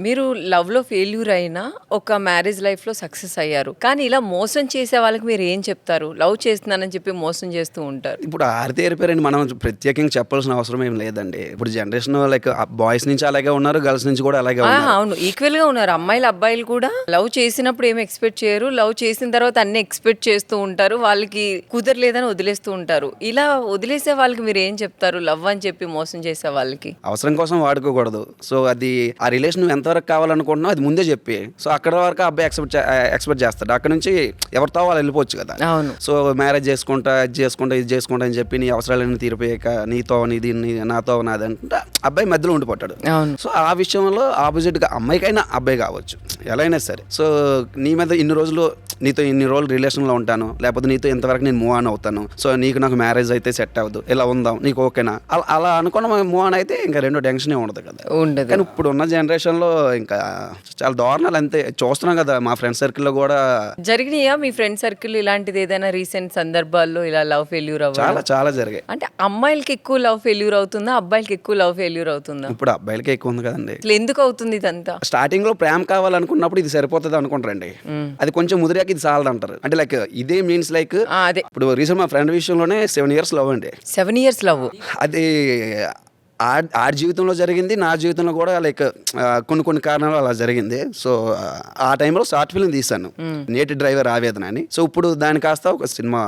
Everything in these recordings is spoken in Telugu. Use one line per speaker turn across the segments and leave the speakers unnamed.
మీరు లవ్లో ఫెయిల్యూర్ అయినా ఒక మ్యారేజ్ లైఫ్లో సక్సెస్ అయ్యారు, కానీ ఇలా మోసం చేసే వాళ్ళకి మీరు ఏం చెప్తారు? లవ్ చేస్తున్నానని చెప్పి మోసం చేస్తూ ఉంటారు.
ఇప్పుడు ఆరితేరిపోయారని మనం ప్రత్యేకంగా చెప్పాల్సిన అవసరం ఏం లేదండి. ఇప్పుడు జనరేషన్ లైక్ బాయ్స్ నుంచి అలాగే ఉన్నారు, గర్ల్స్ నుంచి కూడా అలాగే ఉన్నారు.
అవును, ఈక్వల్ గా ఉన్నారు. అమ్మాయిలు అబ్బాయిలు కూడా లవ్ చేసినప్పుడు ఏమి ఎక్స్పెక్ట్ చేయరు, లవ్ చేసిన తర్వాత అన్ని ఎక్స్పెక్ట్ చేస్తూ ఉంటారు, వాళ్ళకి కుదరలేదని వదిలేస్తూ ఉంటారు. ఇలా వదిలేసే వాళ్ళకి మీరు ఏం చెప్తారు? లవ్ అని చెప్పి మోసం చేసే వాళ్ళకి.
అవసరం కోసం వాడుకోకూడదు. సో అది ఆ రిలేషన్ నువ్వు ఎంతవరకు కావాలనుకుంటున్నావు అది ముందే చెప్పి, సో అక్కడ వరకు అబ్బాయి ఎక్స్పెక్ట్ చేస్తాడు. అక్కడ నుంచి ఎవరితో వాళ్ళు వెళ్ళిపోవచ్చు కదా.
అవును.
సో మ్యారేజ్ చేసుకుంటా, ఇది చేసుకుంటా అని చెప్పి నీ అవసరాలన్నీ తీరిపోయాక నీతో నీది నాతో నాది అంటే అబ్బాయి మధ్యలో ఉండిపోతాడు. సో ఆ విషయంలో ఆపోజిట్ గా అమ్మాయికైనా అబ్బాయి కావచ్చు, ఎలా అయినా సరే. సో నీ మీద ఇన్ని రోజులు రిలేషన్లో ఉంటాను, లేకపోతే నీతో ఇంతవరకు నేను మూవ్ ఆన్ అవుతాను, సో నీకు నాకు మ్యారేజ్ అయితే సెట్ అవ్వదు, ఇలా ఉందాం, నీకు ఓకేనా, అలా అనుకున్న మూవ్ ఆన్ అయితే ఇంకా రెండో టెన్షన్ ఉండదు కదా.
ఉండదు.
కానీ ఇప్పుడు ఉన్న జనరేషన్లో ఇంకా చాలా దారుణాలు అంతే చూస్తున్నాం కదా. మా ఫ్రెండ్ సర్కిల్లో కూడా
జరిగినాయా మీ ఫ్రెండ్ సర్కిల్ ఇలాంటిది ఏదైనా రీసెంట్ సందర్భాల్లో ఇలా లవ్ ఫెయిల్యూర్ అవ్వాలి?
చాలా జరిగాయి.
అంటే అమ్మాయిలకి ఎక్కువ లవ్ ఫెయిల్యూర్ అవుతుందా, అబ్బాయిలకి ఎక్కువ లవ్ ఫెయిల్యూర్ అవుతుందా?
ఇప్పుడు అబ్బాయిలకి ఎక్కువ ఉంది కదండి.
అసలు ఎందుకు అవుతుంది ఇదంతా?
స్టార్టింగ్ లో ప్రేమ కావాలనుకున్నప్పుడు ఇది సరిపోతుంది అనుకుంటారండి, అది కొంచెం ముదిరాక ఇది చాలదు అంటారు. అంటే లైక్ ఇదే మీన్స్ లైక్
అదే
ఇప్పుడు రీసెంట్ మా ఫ్రెండ్ విషయంలోనే 7 years లవ్ అండి.
7 years లవ్.
అది ఆడి జీవితంలో జరిగింది, నా జీవితంలో కూడా లైక్ కొన్ని కారణాలు అలా జరిగింది. సో ఆ టైంలో షార్ట్ ఫిల్మ్ తీశాను, నేటి డ్రైవర్ ఆవేదన అని. సో ఇప్పుడు దాని కాస్త ఒక సినిమా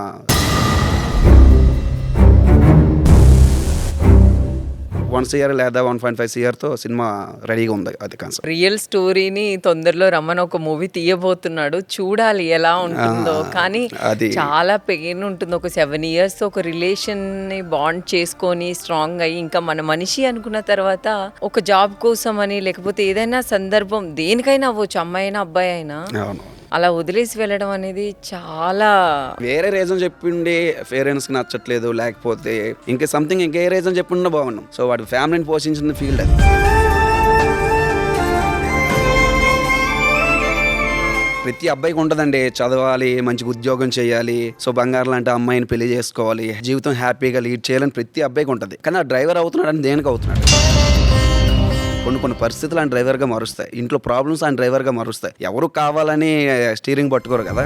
1 year లేదా 1.5 yearతో సినిమా రెడీగా ఉంది. అది కాన్సెప్ట్
రియల్ స్టోరీని తొందరలో రమ్మని ఒక మూవీ తీయబోతున్నాడు, చూడాలి ఎలా ఉంటుందో. కానీ
అది
చాలా పెయిన్ ఉంటుంది. ఒక 7 years ఒక రిలేషన్ ని బాండ్ చేసుకొని స్ట్రాంగ్ అయ్యి ఇంకా మన మనిషి అనుకున్న తర్వాత ఒక జాబ్ కోసం అని, లేకపోతే ఏదైనా సందర్భం దేనికైనా అవ్వచ్చు, అమ్మాయి అయినా అబ్బాయి అయినా, అలా వదిలేసి వెళ్ళడం అనేది చాలా
వేరే రీజన్ చెప్పిండి పేరెంట్స్కి నచ్చట్లేదు, లేకపోతే ఇంకా సంథింగ్ ఇంకే రీజన్ చెప్పిండే బాగున్నాం. సో వాడి ఫ్యామిలీని పోషించిన ఫీల్డ్ అది. ప్రతి అబ్బాయికి ఉంటుందండి, చదవాలి, మంచి ఉద్యోగం చేయాలి, సో బంగారం లాంటి అమ్మాయిని పెళ్లి చేసుకోవాలి, జీవితం హ్యాపీగా లీడ్ చేయాలని ప్రతి అబ్బాయికి ఉంటుంది. కానీ ఆ డ్రైవర్ అవుతున్నాడు అని దేనికి అవుతున్నాడు? కొన్ని పరిస్థితులు ఆయన డ్రైవర్గా మారుస్తాయి, ఇంట్లో ప్రాబ్లమ్స్ ఆయన డ్రైవర్గా మారుస్తాయి. ఎవరు కావాలని స్టీరింగ్ పట్టుకోరు కదా.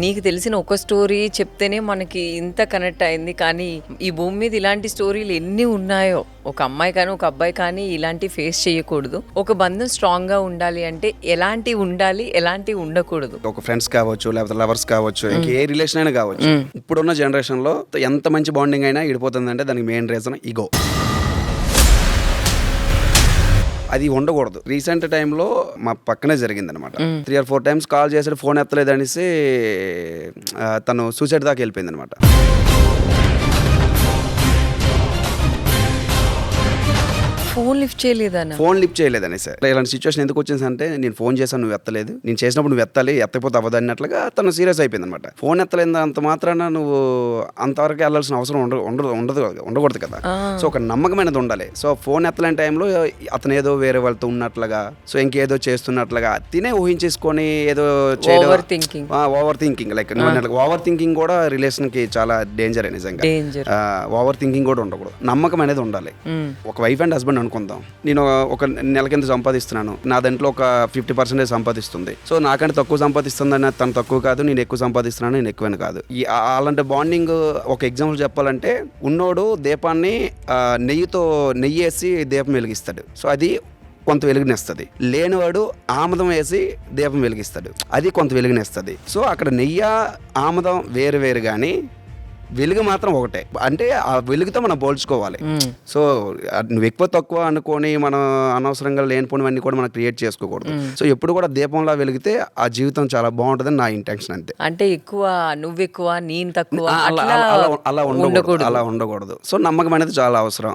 నీకు తెలిసిన ఒక స్టోరీ చెప్తేనే మనకి ఇంత కనెక్ట్ అయింది, కానీ ఈ భూమి మీద ఇలాంటి స్టోరీలు ఎన్ని ఉన్నాయో. ఒక అమ్మాయి కానీ ఒక అబ్బాయి కానీ ఇలాంటి ఫేస్ చేయకూడదు. ఒక బంధం స్ట్రాంగ్ గా ఉండాలి అంటే ఎలాంటి ఉండాలి, ఎలాంటి ఉండకూడదు.
ఒక ఫ్రెండ్స్ కావచ్చు, లేకపోతే లవర్స్ కావచ్చు, ఇంకా ఏ రిలేషన్ అయినా కావచ్చు. ఇప్పుడున్న జనరేషన్ లో ఎంత మంచి బాండింగ్ అయినా ఇడిపోతుందంటే దానికి మెయిన్ రీజన్ ఈగో. అది ఉండకూడదు. రీసెంట్ టైంలో మా పక్కనే జరిగింది అనమాట. 3 or 4 times కాల్ చేసాడు, ఫోన్ ఎత్తలేదు అనేసి తను సూసైడ్ దాకా వెళ్ళిపోయింది అనమాట.
ఫోన్ లిఫ్ట్
చేయలేదని సార్. ఇలాంటి సిచ్యువేషన్ ఎందుకు వచ్చింది అంటే, నేను ఫోన్ చేశాను, నువ్వు ఎత్తలేదు, నేను చేసినప్పుడు నువ్వు ఎత్తాలి, ఎత్తకపోతే అవ్వదు అన్నట్లుగా తను సీరియస్ అయిపోయింది అనమాట. ఫోన్ ఎత్తలేదు అంత మాత్రాన నువ్వు అంతవరకు వెళ్ళాల్సిన అవసరం ఉండకూడదు కదా. సో ఒక నమ్మకం అనేది ఉండాలి. సో ఫోన్ ఎత్తలేని టైంలో అతను ఏదో వేరే వాళ్ళతో ఉన్నట్లుగా, సో ఇంకేదో చేస్తున్నట్లుగా తినే ఊహించేసుకొని ఏదో
over thinking
like over thinking కూడా రిలేషన్ కి చాలా డేంజర్. నిజంగా ఓవర్ థింకింగ్ కూడా ఉండకూడదు, నమ్మకం అనేది ఉండాలి. ఒక వైఫ్ అండ్ హస్బెండ్ అనుకుందాం, నేను ఒక నెల కింద సంపాదిస్తున్నాను, నా దాంట్లో ఒక 50% సంపాదిస్తుంది. సో నాకంటే తక్కువ సంపాదిస్తుందని తను తక్కువ కాదు, నేను ఎక్కువ సంపాదిస్తున్నాను, నేను ఎక్కువని కాదు. అలాంటి బాండింగ్ ఒక ఎగ్జాంపుల్ చెప్పాలంటే, ఉన్నోడు దీపాన్ని నెయ్యి వేసి దీపం వెలిగిస్తాడు, సో అది కొంత వెలుగునిస్తుంది. లేనివాడు ఆముదం వేసి దీపం వెలిగిస్తాడు, అది కొంత వెలుగునిస్తుంది. సో అక్కడ నెయ్యి ఆముదం వేరు కానీ వెలుగు మాత్రం ఒకటే. అంటే ఆ వెలుగుతో మనం పోల్చుకోవాలి. సో నువ్వు ఎక్కువ తక్కువ అనుకొని మనం అనవసరంగా లేనిపోయినవన్నీ కూడా మనం క్రియేట్ చేసుకోకూడదు. సో ఎప్పుడు కూడా దీపంలా వెలిగితే ఆ జీవితం చాలా బాగుంటుందని నా ఇంటెన్షన్ అంతే.
అంటే ఎక్కువ నువ్వు ఎక్కువ నేను తక్కువ
అలా ఉండకూడదు. సో నమ్మకం అనేది చాలా అవసరం.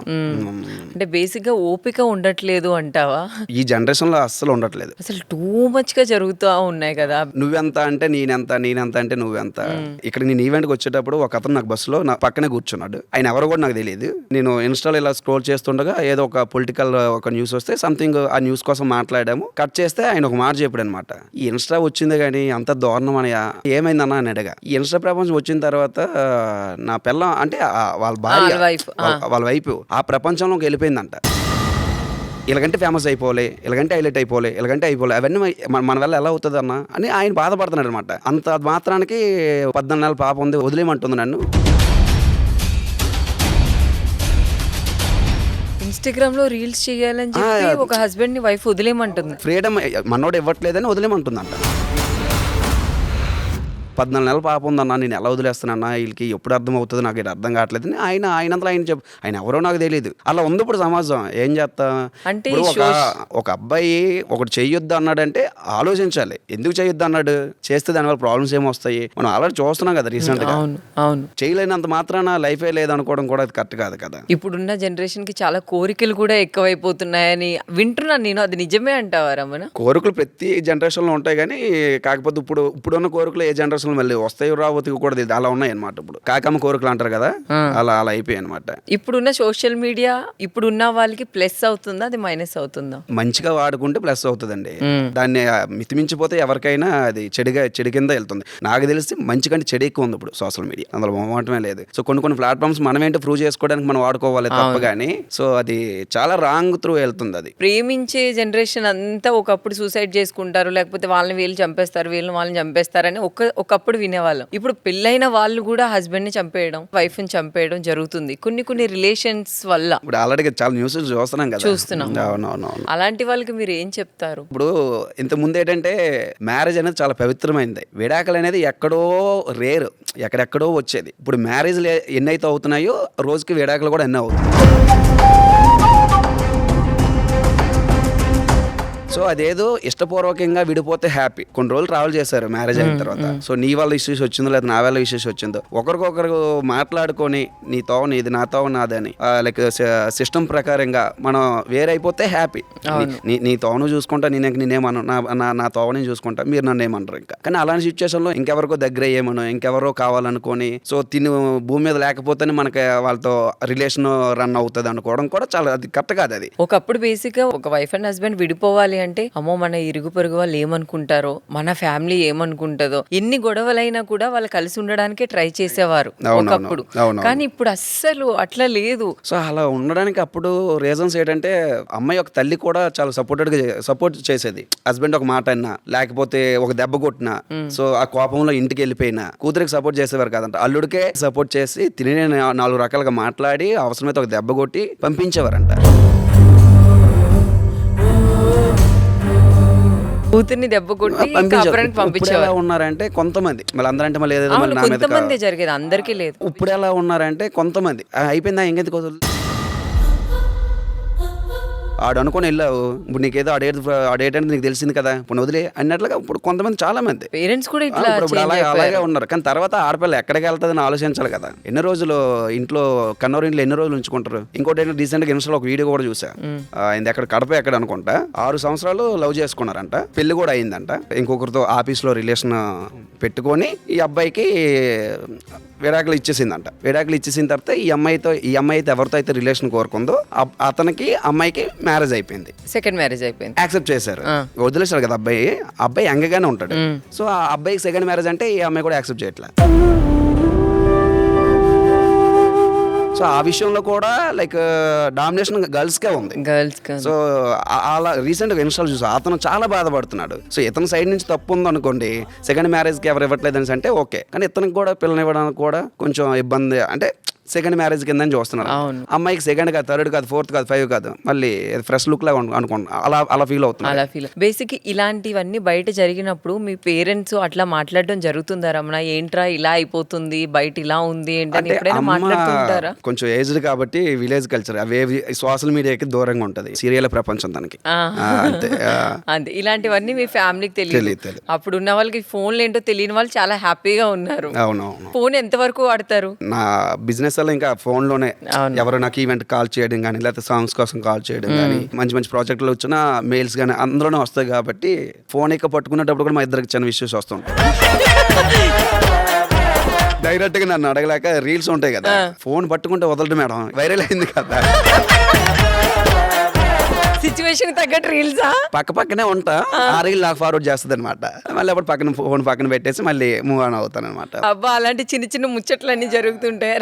అంటే బేసిక్ గా ఓపిక ఉండట్లేదు అంటావా?
ఈ జనరేషన్ లో అస్సలు ఉండట్లేదు,
అసలు టూ మచ్ గా జరుగుతూ ఉన్నాయి కదా.
నువ్వెంత అంటే నేనెంత అంటే నువ్వెంత. ఇక్కడ నేను ఈవెంట్కి వచ్చేటప్పుడు ఒక అతను నాకు బస్సులో నా పక్కనే కూర్చున్నాడు. ఆయన ఎవరో కూడా నాకు తెలియదు. నేను ఇన్స్టాలో ఇలా స్క్రోల్ చేస్తుండగా ఏదో ఒక పొలిటికల్ ఒక న్యూస్ వస్తే సంథింగ్ ఆ న్యూస్ కోసం మాట్లాడాము. కట్ చేస్తే ఆయన ఒక మాట చెప్పాడు అనమాట. ఈ ఇన్స్టా వచ్చింది కానీ అంత దారుణం అని ఏమైందన్నా అని అడగా. ఈ ఇన్స్టా ప్రపంచం వచ్చిన తర్వాత నా పిల్ల అంటే వాళ్ళ భార్య వాళ్ళ వైపు ఆ ప్రపంచంలోకి వెళ్ళిపోయిందంట. ఇలాగంటే ఫేమస్ అయిపోలే, ఇలాగంటే హైలైట్ అయిపోలే, ఇలాగంటే అయిపోలే, అవన్నీ మన వల్ల ఎలా అవుతుంది అన్న అని ఆయన బాధపడుతున్నాడు అనమాట. అంత మాత్రానికి 14 నెలల పాప ఉంది, వదిలేయమంటుంది నన్ను.
ఇన్స్టాగ్రామ్ లో రీల్స్ చేయాలని చెప్పి ఒక హస్బెండ్ ని వైఫ్ వదిలేయమంటుంది.
ఫ్రీడమ్ మనోడు ఇవ్వట్లేదని వదిలేయమంటుందంట. 14 నెలల పాప ఉందన్నా, నేను ఎలా వదిలేస్తానన్నా, వీళ్ళకి ఎప్పుడు అర్థం అవుతుంది నాకు ఇది అర్థం కావట్లేదు అని ఆయనంతలో ఆయన ఆయన ఎవరో నాకు తెలియదు. అలా ఉంది ఇప్పుడు సమాజం. ఏం చేస్తా అంటే ఒక అబ్బాయి ఒకటి చెయ్యొద్దు అన్నాడంటే ఆలోచించాలి. ఎందుకు చెయ్యొద్దు అన్నాడు, చేస్తే దానివల్ల ప్రాబ్లమ్స్ ఏమొస్తాయి మనం ఆల్రెడీ చూస్తున్నాం కదా రీసెంట్ గా. చేయలేనంత మాత్రాన లైఫే లేదనుకోవడం కూడా అది కరెక్ట్ కాదు కదా.
ఇప్పుడున్న జనరేషన్ కి చాలా కోరికలు కూడా ఎక్కువైపోతున్నాయని వింటున్నాను నేను. అది నిజమే అంటావా రమణ?
కోరికలు ప్రతి జనరేషన్ లో ఉంటాయి కానీ కాకపోతే ఇప్పుడున్న కోరికలు ఏ జనరేషన్ మళ్ళీ వస్తాయో రావతికి కూడా తెలియదు. అలా ఉన్నాయి అనమాట. ఇప్పుడు కాకమ్మ కోరికలు అంటారు కదా, అలా అయిపోయాయి అనమాట.
ఇప్పుడున్న సోషల్ మీడియా ఇప్పుడున్న వాళ్ళకి ప్లస్ అవుతుందా, అది మైనస్ అవుతుందా?
మంచిగా వాడుకుంటే ప్లస్ అవుతుందండి. దాన్ని మితిమించిపోతే ఎవరికైనా అది చెడు కింద వెళ్తుంది. నాకు తెలిసి మంచి కంటే చెడు ఎక్కువ ఉంది ఇప్పుడు సోషల్ మీడియా. అందులో మొహమాటమే లేదు. సో కొన్ని ప్లాట్ఫామ్స్ మనమేంటో ప్రూవ్ చేసుకోవడానికి మనం వాడుకోవాలి తప్ప కానీ. సో అది చాలా రాంగ్ త్రూ వెళ్తుంది. అది
ప్రేమించే జనరేషన్ అంతా ఒకప్పుడు సూసైడ్ చేసుకుంటారు, లేకపోతే వాళ్ళని వీళ్ళు చంపేస్తారు, వీళ్ళని వాళ్ళని చంపేస్తారని ఒకప్పుడు వినేవాళ్ళం. ఇప్పుడు పెళ్ళైన వాళ్ళు కూడా హస్బెండ్ ని చంపేయడం, వైఫ్ ని చంపేయడం జరుగుతుంది కొన్ని రిలేషన్స్ వల్ల.
ఇప్పుడు ఆల్రెడీ చాలా న్యూస్ చూస్తున్నాం.
అలాంటి వాళ్ళకి మీరు ఏం చెప్తారు?
ఇప్పుడు ఇంత ముందు ఏంటంటే మ్యారేజ్ అనేది చాలా పవిత్రమైనది. విడాకులు అనేది ఎక్కడో రేరు, ఎక్కడెక్కడో వచ్చేది. ఇప్పుడు మ్యారేజ్లు ఎన్నైతే అవుతున్నాయో రోజుకి విడాకులు కూడా ఎన్నో అవుతున్నాయి. సో అదేదో ఇష్టపూర్వకంగా విడిపోతే హ్యాపీ. కొన్ని రోజులు ట్రావెల్ చేశారు మ్యారేజ్ అయిన తర్వాత. సో నీ వల్ల ఇష్యూస్ వచ్చిందో లేదా నా వల్ల ఇష్యూస్ వచ్చిందో ఒకరికొకరు మాట్లాడుకొని నీ తోవ నీది, నా తోవ నాదని, లైక్ సిస్టమ్ ప్రకారంగా మనం వేరైపోతే హ్యాపీ. నీ తోవను చూసుకుంటా, నేనేమను, నా తోవని చూసుకుంటా, మీరు నన్ను ఏమనరు. ఇంకా కానీ అలాంటి సిచ్యువేషన్లో ఇంకెవరికో దగ్గర అయ్యేమను, ఇంకెవరో కావాలనుకొని, సో భూమి మీద లేకపోతేనే మనకి వాళ్ళతో రిలేషన్ రన్ అవుతుంది అనుకోవడం కూడా చాలా అది కరెక్ట్ కాదు. అది
ఒకప్పుడు బేసిక్ గా ఒక వైఫ్ అండ్ హస్బెండ్ విడిపోవాలి అంటే అమ్మో మన ఇరుగు పొరుగు వాళ్ళు ఏమనుకుంటారో, మన ఫ్యామిలీ ఏమనుకుంటుందో, ఎన్ని గొడవలైనా కూడా వాళ్ళు కలిసి ఉండడానికే ట్రై చేసేవారు ఒకప్పుడు. కానీ ఇప్పుడు అస్సలు అట్లా లేదు.
సో అలా ఉండడానికి అప్పుడు రీజన్స్ ఏంటంటే అమ్మాయి ఒక తల్లి కూడా చాలా సపోర్ట్ చేసేది. హస్బెండ్ ఒక మాట అన్నా, లేకపోతే ఒక దెబ్బ కొట్టినా, సో ఆ కోపంలో ఇంటికి వెళ్ళిపోయినా కూతురికి సపోర్ట్ చేసేవారు కాదంట. అల్లుడికే సపోర్ట్ చేసి తినే 4 రకాలుగా మాట్లాడి అవసరమైతే ఒక దెబ్బ కొట్టి పంపించేవారంట.
కూతుర్ని దెబ్బ కొట్టి
ఎలా ఉన్నారంటే కొంతమంది, మళ్ళీ అందరంటే మళ్ళీ ఏదో
కొంతమంది జరిగేది, అందరికీ లేదు.
ఇప్పుడు ఎలా ఉన్నారంటే కొంతమంది అయిపోయిందా ఇంకెందుకు ఆడు అనుకుని వెళ్ళావు, ఇప్పుడు నీకేదో అడేటంటే నీకు తెలిసింది కదా, ఇప్పుడు వదిలే అన్నట్లుగా ఇప్పుడు కొంతమంది చాలా మంది
పేరెంట్స్ కూడా
ఇప్పుడు అలాగే ఉన్నారు. కానీ తర్వాత ఆడపిల్ల ఎక్కడికి వెళ్తుందని ఆలోచించాలి కదా. ఎన్ని రోజులు ఇంట్లో కన్నూరు ఇంట్లో ఎన్ని రోజులు ఉంచుకుంటారు. ఇంకోటి ఏంటంటే రీసెంట్ గా ఇన్స్టాలో ఒక వీడియో కూడా చూసా. ఎక్కడ కడప ఎక్కడ అనుకుంటా 6 సంవత్సరాలు లవ్ చేసుకున్నారంట, పెళ్లి కూడా అయిందంట. ఇంకొకరితో ఆఫీస్ లో రిలేషన్ పెట్టుకొని ఈ అబ్బాయికి విడాకులు ఇచ్చేసిందంట. విడాకులు ఇచ్చేసిన తర్వాత ఈ అమ్మాయి అయితే ఎవరితో అయితే రిలేషన్ కోరుకుందో అతనికి అమ్మాయికి మ్యారేజ్ అయిపోయింది,
సెకండ్ మ్యారేజ్ అయిపోయింది.
యాక్సెప్ట్ చేశారు, వదిలేశారు కదా అబ్బాయి యంగ్గానే ఉంటాడు. సో ఆ అబ్బాయికి సెకండ్ మ్యారేజ్ అంటే ఈ అమ్మాయి కూడా యాక్సెప్ట్ చేయట్లా. సో ఆ విషయంలో కూడా లైక్ డామినేషన్ గర్ల్స్కే ఉంది. సో అలా రీసెంట్గా ఇన్స్టాల్ చూసా, అతను చాలా బాధపడుతున్నాడు. సో ఇతని సైడ్ నుంచి తప్పు ఉందనుకోండి, సెకండ్ మ్యారేజ్కి ఎవరు ఇవ్వట్లేదని అంటే ఓకే, కానీ ఇతనికి కూడా పిల్లనివ్వడానికి కూడా కొంచెం ఇబ్బంది. అంటే సెకండ్ మ్యారేజ్ కింద చూస్తున్నారు. అమ్మాయికి సెకండ్ కాదు, థర్డ్ కాదు, ఫోర్త్ కాదు, 5 కాదు, మళ్ళీ ఫ్రెష్ లుక్ లాగా అనుకుంటున్నా. అలా ఫీల్ అవుతుంది.
బేసిక్ ఇలాంటివన్నీ బయట జరిగినప్పుడు మీ పేరెంట్స్ అట్లా మాట్లాడడం జరుగుతుందా రమణ? ఏంట్రా ఇలా అయిపోతుంది, బయట ఇలా ఉంది అంటే మాట్లాడుతుంటారా?
కొంచెం ఏజ్డ్ కాబట్టి విలేజ్ కల్చర్ అవే సోషల్ మీడియాకి దూరంగా ఉంటది, సీరియల్ ప్రపంచం దానికి.
అంతే, ఇలాంటివన్నీ మీ ఫ్యామిలీకి తెలియదు. అప్పుడు ఉన్న వాళ్ళకి ఫోన్లు ఏంటో తెలియని వాళ్ళు చాలా హ్యాపీగా ఉన్నారు.
అవునవును.
ఫోన్ ఎంత వరకు వాడతారు?
నా బిజినెస్ ఇంకా ఫోన్ లోనే ఎవరు నాకు ఈవెంట్ కాల్ చేయడం కానీ, లేకపోతే సాంగ్స్ కోసం కాల్ చేయడం కానీ, మంచి ప్రాజెక్టులు వచ్చిన మెయిల్స్ కానీ అందులోనే వస్తాయి. కాబట్టి ఫోన్ ఇక పట్టుకునేటప్పుడు కూడా మా ఇద్దరికి చిన్న ఇష్యూస్ వస్తుంటాయి. డైరెక్ట్ గా నన్ను అడగలేక రీల్స్ ఉంటాయి కదా, ఫోన్ పట్టుకుంటే వదలదు మేడం, వైరల్ అయింది కదా.
సిచ్యువేషన్ తగ్గట్టు రీల్సా?
పక్కనే ఉంటా, ఆ రీల్ నాకు ఫార్వర్డ్ చేస్తుంది అనమాట. మళ్ళీ అప్పుడు ఫోన్ పక్కన పెట్టేసి మళ్ళీ మూవ్ ఆన్ అవుతాను అనమాట.
అబ్బా, అలాంటి చిన్న చిన్న ముచ్చట్లన్నీ జరుగుతుంటాయి.